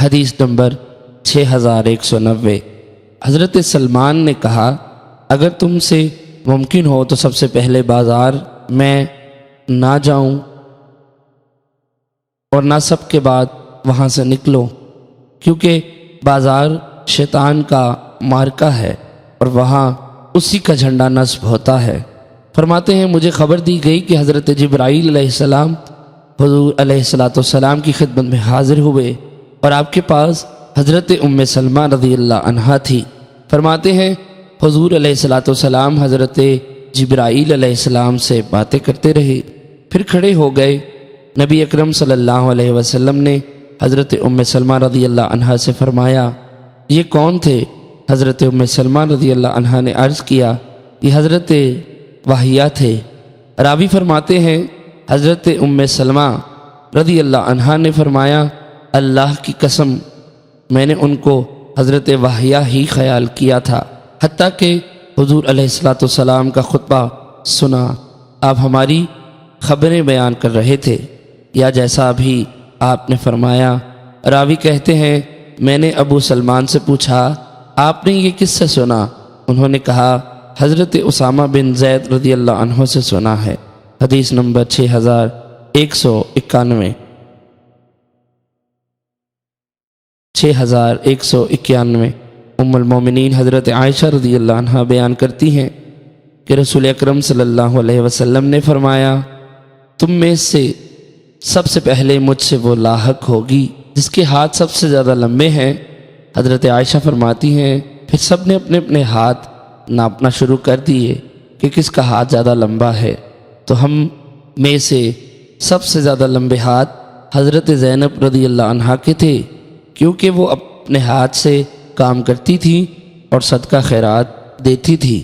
حدیث نمبر 6190۔ حضرت سلمان نے کہا اگر تم سے ممکن ہو تو سب سے پہلے بازار میں نہ جاؤں اور نہ سب کے بعد وہاں سے نکلو، کیونکہ بازار شیطان کا مارکہ ہے اور وہاں اسی کا جھنڈا نصب ہوتا ہے۔ فرماتے ہیں مجھے خبر دی گئی کہ حضرت جبرائیل علیہ السلام حضور علیہ السلام کی خدمت میں حاضر ہوئے اور آپ کے پاس حضرت ام سلمہ رضی اللہ عنہا تھی۔ فرماتے ہیں حضور علیہ السلام حضرت جبرائیل علیہ السلام سے باتیں کرتے رہے، پھر کھڑے ہو گئے۔ نبی اکرم صلی اللہ علیہ وسلم نے حضرت ام سلمہ رضی اللہ عنہا سے فرمایا یہ کون تھے؟ حضرت ام سلمہ رضی اللہ عنہا نے عرض کیا یہ حضرت واہیہ تھے۔ راوی فرماتے ہیں حضرت ام سلمہ رضی اللہ عنہا نے فرمایا اللہ کی قسم میں نے ان کو حضرت واہیہ ہی خیال کیا تھا، حتیٰ کہ حضور علیہ السلام کا خطبہ سنا، آپ ہماری خبریں بیان کر رہے تھے یا جیسا ابھی آپ نے فرمایا۔ راوی کہتے ہیں میں نے ابو سلمان سے پوچھا آپ نے یہ کس سے سنا؟ انہوں نے کہا حضرت اسامہ بن زید رضی اللہ عنہ سے سنا ہے۔ حدیث نمبر 6191۔ 6191۔ ام المومنین حضرت عائشہ رضی اللہ عنہ بیان کرتی ہیں کہ رسول اکرم صلی اللہ علیہ وسلم نے فرمایا تم میں سے سب سے پہلے مجھ سے وہ لاحق ہوگی جس کے ہاتھ سب سے زیادہ لمبے ہیں۔ حضرت عائشہ فرماتی ہیں پھر سب نے اپنے اپنے ہاتھ ناپنا شروع کر دیے کہ کس کا ہاتھ زیادہ لمبا ہے، تو ہم میں سے سب سے زیادہ لمبے ہاتھ حضرت زینب رضی اللہ عنہا کے تھے، کیونکہ وہ اپنے ہاتھ سے کام کرتی تھی اور صدقہ خیرات دیتی تھی۔